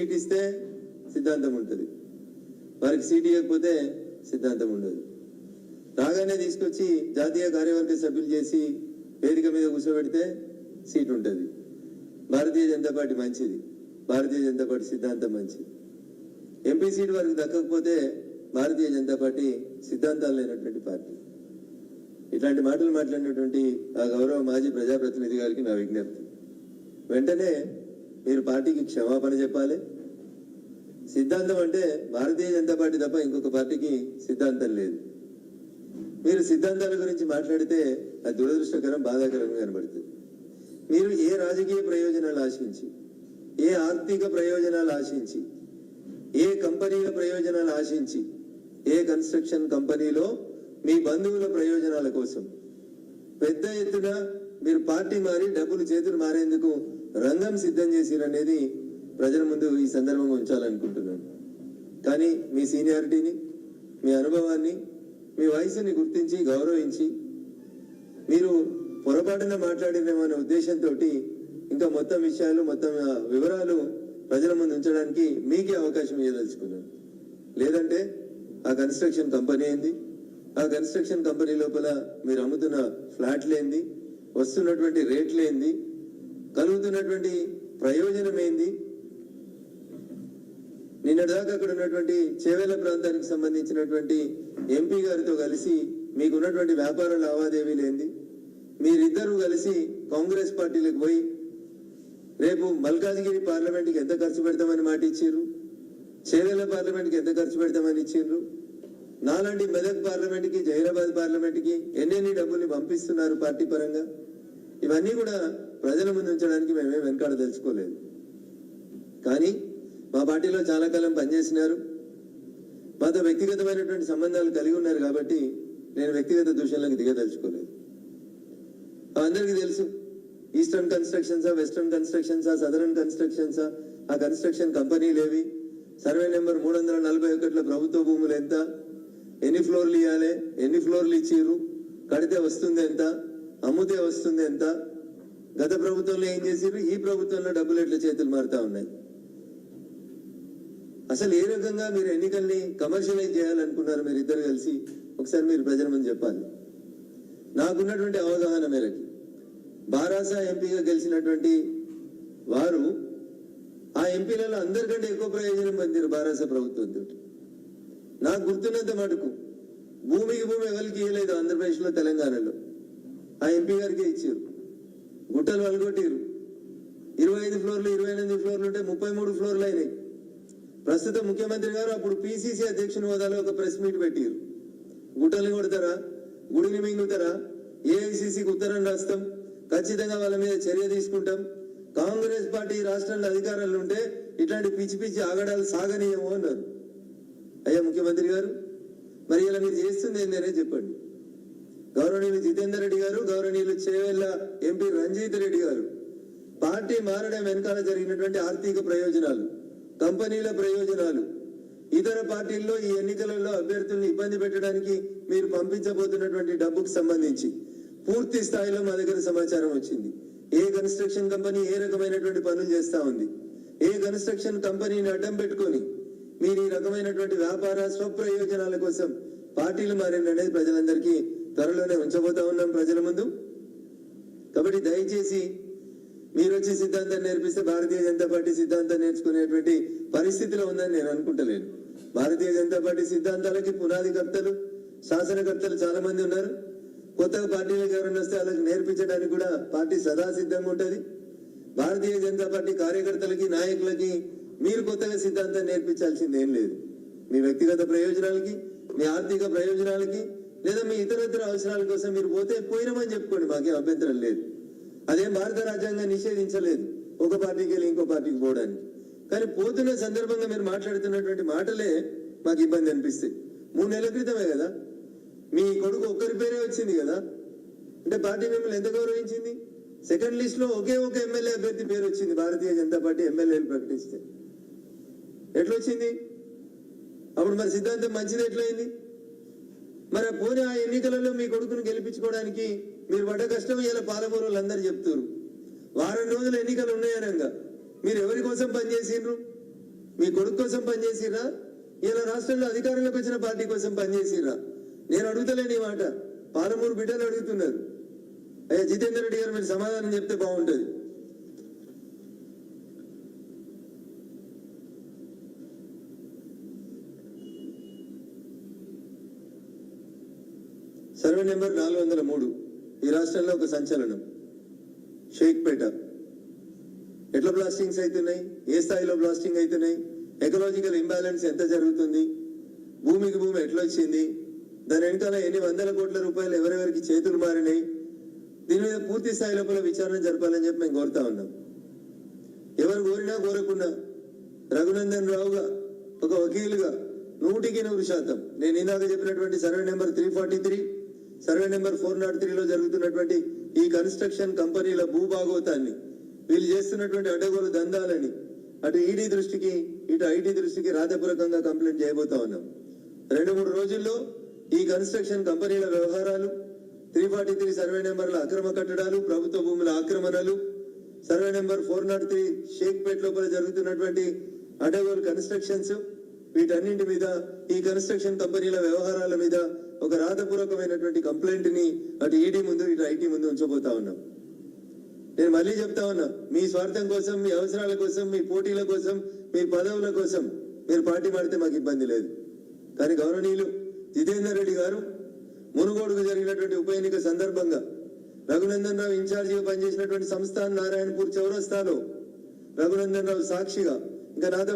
Seat ఇస్తే సిద్ధాంతం ఉంటుంది, వారికి సీట్ ఇవ్వకపోతే సిద్ధాంతం ఉండదు. రాగానే తీసుకొచ్చి జాతీయ కార్యవర్గ సభ్యులు చేసి వేదిక మీద కూర్చోబెడితే సీట్ ఉంటుంది. భారతీయ జనతా పార్టీ మంచిది, భారతీయ జనతా పార్టీ సిద్ధాంతం మంచిది. ఎంపీ సీట్ వారికి దక్కకపోతే భారతీయ జనతా పార్టీ సిద్ధాంతాలు లేనటువంటి పార్టీ. ఇట్లాంటి మాటలు మాట్లాడినటువంటి ఆ గౌరవ మాజీ ప్రజాప్రతినిధి గారికి నా విజ్ఞప్తి, వెంటనే మీరు పార్టీకి క్షమాపణ చెప్పాలి. సిద్ధాంతం అంటే భారతీయ జనతా పార్టీ తప్ప ఇంకొక పార్టీకి సిద్ధాంతం లేదు. మీరు సిద్ధాంతాల గురించి మాట్లాడితే అది దురదృష్టకరం, బాధాకరంగా కనబడుతుంది. మీరు ఏ రాజకీయ ప్రయోజనాలు ఆశించి, ఏ ఆర్థిక ప్రయోజనాలు ఆశించి, ఏ కంపెనీల ప్రయోజనాలు ఆశించి, ఏ కన్స్ట్రక్షన్ కంపెనీలో మీ బంధువుల ప్రయోజనాల కోసం పెద్ద ఎత్తున మీరు పార్టీ మారి డబ్బులు చేతులు మారేందుకు రంగం సిద్ధం చేసిరనేది ప్రజల ముందు ఈ సందర్భంగా ఉంచాలనుకుంటున్నాను. కానీ మీ సీనియారిటీని, మీ అనుభవాన్ని, మీ వయసుని గుర్తించి గౌరవించి మీరు పొరపాటున మాట్లాడినేమనే ఉద్దేశంతో ఇంకా మొత్తం విషయాలు, మొత్తం వివరాలు ప్రజల ముందు ఉంచడానికి మీకే అవకాశం ఇవ్వదలుచుకున్నాను. లేదంటే ఆ కన్స్ట్రక్షన్ కంపెనీ ఏంది, ఆ కన్స్ట్రక్షన్ కంపెనీ లోపల మీరు అమ్ముతున్న ఫ్లాట్లు ఏంది, వస్తున్నటువంటి రేట్లు ఏంది, కలుగుతున్నటువంటి ప్రయోజనం ఏంది, నిన్నటిదాకా అక్కడ ఉన్నటువంటి చేవేల ప్రాంతానికి సంబంధించినటువంటి ఎంపీ గారితో కలిసి మీకున్నటువంటి వ్యాపార లావాదేవీలు ఏంది, మీరిద్దరూ కలిసి కాంగ్రెస్ పార్టీలకు పోయి రేపు మల్కాజ్గిరి పార్లమెంట్కి ఎంత ఖర్చు పెడతామని మాట ఇచ్చారు, చేవేల పార్లమెంట్కి ఎంత ఖర్చు పెడతామని ఇచ్చిండ్రు, నాలాంటి మెదక్ పార్లమెంట్కి, జహీరాబాద్ పార్లమెంట్కి ఎన్నెన్ని డబ్బుల్ని పంపిస్తున్నారు పార్టీ పరంగా. ఇవన్నీ కూడా ప్రజల ముందు ఉంచడానికి మేమే వెనకాడ తెలుసుకోలేదు. కానీ మా పార్టీలో చాలా కాలం పనిచేసినారు, మాతో వ్యక్తిగతమైనటువంటి సంబంధాలు కలిగి ఉన్నారు కాబట్టి నేను వ్యక్తిగత దూషణలకు దిగదలుచుకోలేదు. అందరికీ తెలుసు, ఈస్టర్న్ కన్స్ట్రక్షన్సా, వెస్టర్న్ కన్స్ట్రక్షన్సా, సదరన్ కన్స్ట్రక్షన్సా, ఆ కన్స్ట్రక్షన్ కంపెనీలు ఏవి, సర్వే నెంబర్ 341లో ప్రభుత్వ భూములు ఎంత, ఎన్ని ఫ్లోర్లు ఇవ్వాలి, ఎన్ని ఫ్లోర్లు ఇచ్చిర్రు, కడితే వస్తుంది ఎంత, అమ్ముతే వస్తుంది ఎంత, గత ప్రభుత్వంలో ఏం చేసిర్రు, ఈ ప్రభుత్వంలో డబ్బులు ఎట్లా చేతులు మారుతా ఉన్నాయి, అసలు ఏ రకంగా మీరు ఎన్నికల్ని కమర్షియలైజ్ చేయాలనుకున్నారు మీరు ఇద్దరు కలిసి, ఒకసారి మీరు ప్రజల ముందు చెప్పాలి. నాకున్నటువంటి అవగాహన మేరకి బారాసా ఎంపీగా గెలిచినటువంటి వారు ఆ ఎంపీలలో అందరికంటే ఎక్కువ ప్రయోజనం పొందారు బారాసా ప్రభుత్వంతో. నాకు గుర్తున్నంత మటుకు భూమికి భూమి ఎవరికి ఇవ్వలేదు ఆంధ్రప్రదేశ్లో, తెలంగాణలో. ఆ ఎంపీ గారికే ఇచ్చారు. గుట్టలు వలగొట్టారు. 25 ఫ్లోర్లు 28 ఫ్లోర్లు ఉంటే 33 ఫ్లోర్లు అయినాయి. ప్రస్తుత ముఖ్యమంత్రి గారు అప్పుడు పిసిసి అధ్యక్షుని హోదాలో ఒక ప్రెస్ మీట్ పెట్టారు. గుట్టల్ని కొడతారా, గుడిని మింగుతారా, ఏఐసిసికి ఉత్తరం రాస్తాం, ఖచ్చితంగా వాళ్ళ మీద చర్య తీసుకుంటాం, కాంగ్రెస్ పార్టీ రాష్ట్రంలో అధికారంలో ఉంటే ఇట్లాంటి పిచ్చి పిచ్చి ఆగడాలు సాగనీయము అన్నారు. అయ్యా ముఖ్యమంత్రి గారు, మరి ఇలా మీరు చేస్తుంది ఏంటనే చెప్పండి. గౌరవనీయులు జితేందర్ రెడ్డి గారు, గౌరవనీయులు చేవెళ్ళ ఎంపీ రంజిత్ రెడ్డి గారు పార్టీ మారడం వెనకాల జరిగినటువంటి ఆర్థిక ప్రయోజనాలు, కంపెనీల ప్రయోజనాలు, ఇతర పార్టీల్లో ఈ ఎన్నికలలో అభ్యర్థుల్ని ఇబ్బంది పెట్టడానికి మీరు పంపించబోతున్నటువంటి డబ్బుకు సంబంధించి పూర్తి స్థాయిలో మా దగ్గర సమాచారం వచ్చింది. ఏ కన్స్ట్రక్షన్ కంపెనీ ఏ రకమైనటువంటి పనులు చేస్తా ఉంది, ఏ కన్స్ట్రక్షన్ కంపెనీని అడ్డం పెట్టుకొని మీరు ఈ రకమైనటువంటి వ్యాపార స్వప్రయోజనాల కోసం పార్టీలు మారిందనేది ప్రజలందరికీ త్వరలోనే ఉంచబోతా ఉన్నాం ప్రజల ముందు. కాబట్టి దయచేసి మీరు వచ్చి సిద్ధాంతం నేర్పిస్తే భారతీయ జనతా పార్టీ సిద్ధాంతం నేర్చుకునేటువంటి పరిస్థితిలో ఉందని నేను అనుకుంటలేను. భారతీయ జనతా పార్టీ సిద్ధాంతాలకి పునాదికర్తలు, శాసనకర్తలు చాలా మంది ఉన్నారు. కొత్తగా పార్టీలకు ఎవరైనా వస్తే వాళ్ళకి నేర్పించడానికి కూడా పార్టీ సదా సిద్ధంగా ఉంటుంది. భారతీయ జనతా పార్టీ కార్యకర్తలకి, నాయకులకి మీరు కొత్తగా సిద్ధాంతం నేర్పించాల్సింది ఏం లేదు. మీ వ్యక్తిగత ప్రయోజనాలకి, మీ ఆర్థిక ప్రయోజనాలకి, లేదా మీ ఇతరత్ర అవసరాల కోసం మీరు పోతే పోయినామని చెప్పుకోండి, మాకేం అభ్యంతరం లేదు. అదేం భారత రాజ్యాంగం నిషేధించలేదు ఒక పార్టీకి వెళ్ళి ఇంకో పార్టీకి పోవడానికి. కానీ పోతున్న సందర్భంగా మీరు మాట్లాడుతున్నటువంటి మాటలే మాకు ఇబ్బంది అనిపిస్తాయి. 3 నెలల క్రితమే కదా మీ కొడుకు ఒక్కరి పేరే వచ్చింది కదా, అంటే పార్టీ మిమ్మల్ని ఎంత గౌరవించింది? సెకండ్ లిస్ట్ లో ఒకే ఒక ఎమ్మెల్యే అభ్యర్థి పేరు వచ్చింది భారతీయ జనతా పార్టీ ఎమ్మెల్యేలు ప్రకటిస్తే. ఎట్లొచ్చింది? అప్పుడు మరి సిద్ధాంతం మంచిది ఎట్లయింది? మరి పోనీ ఆ ఎన్నికలలో మీ కొడుకును గెలిపించుకోవడానికి మీరు పడ్డ కష్టం ఇలా పాలమూరు వాళ్ళందరూ చెప్తారు. వారం రోజులు ఎన్నికలు ఉన్నాయనగా మీరు ఎవరి కోసం పనిచేసిండ్రు? మీ కొడుకు కోసం పనిచేసిర్రా, ఇలా రాష్ట్రంలో అధికారంలోకి వచ్చిన పార్టీ కోసం పనిచేసిర్రా? నేను అడుగుతలేని ఈ మాట, పాలమూరు బిడ్డలు అడుగుతున్నారు. అయ్యా జితేందర్ రెడ్డి గారు మీరు సమాధానం చెప్తే బాగుంటుంది. సర్వే నెంబర్ 403 ఈ రాష్ట్రంలో ఒక సంచలనం. షేక్పేట ఎట్లా బ్లాస్టింగ్స్ అవుతున్నాయి, ఏ స్థాయిలో బ్లాస్టింగ్ అవుతున్నాయి, ఎకలాజికల్ ఇంబ్యాలెన్స్ ఎంత జరుగుతుంది, భూమికి భూమి ఎట్లా వచ్చింది, దాని వెనకాల ఎన్ని వందల కోట్ల రూపాయలు ఎవరెవరికి చేతులు మారినాయి, దీని మీద పూర్తి స్థాయి లోపల విచారణ జరపాలని చెప్పి మేము కోరుతా ఉన్నాం. ఎవరు కోరినా కోరకున్నా రఘునందన్ రావుగా ఒక వకీలుగా 100% నేను ఇందాక చెప్పినటువంటి సర్వే నెంబర్ 343, సర్వే నెంబర్ 403లో జరుగుతున్నటువంటి ఈ కన్స్ట్రక్షన్ కంపెనీల భూభాగోతాన్ని, వీళ్ళు చేస్తున్నటువంటి అడ్డగోలు దందాలని అటు ఈడీ దృష్టికి ఇటు ఐటీ దృష్టికి రాతపూర్వకంగా కంప్లైంట్ చేయబోతా ఉన్నాం. 2-3 రోజుల్లో ఈ కన్స్ట్రక్షన్ కంపెనీల వ్యవహారాలు, 343 సర్వే నెంబర్ల అక్రమ కట్టడాలు, ప్రభుత్వ భూముల ఆక్రమణలు, సర్వే నెంబర్ 403 షేక్పేట్ లోపల జరుగుతున్నటువంటి అడ్డగోలు కన్స్ట్రక్షన్స్, వీటన్నింటి మీద ఈ కన్స్ట్రక్షన్ కంపెనీల వ్యవహారాల మీద ఒక రాతపూర్వకమైనటువంటి కంప్లైంట్ ని అటు ఈడీ ముందు ఇటు ఐటీ ముందు ఉంచబోతా ఉన్నాం. నేను మళ్ళీ చెప్తా ఉన్నా, మీ స్వార్థం కోసం, మీ అవసరాల కోసం, మీ పోటీల కోసం, మీ పదవుల కోసం మీరు పార్టీ మాడితే మాకు ఇబ్బంది లేదు. కానీ గౌరవనీయులు జితేందర్ రెడ్డి గారు మునుగోడుకు జరిగినటువంటి ఉప ఎన్నిక సందర్భంగా రఘునందన్ రావు ఇన్ఛార్జిగా పనిచేసినటువంటి సంస్థాన్ నారాయణపూర్ చౌరస్తాలో రఘునందన్ రావు సాక్షిగా ఇంకా నాతో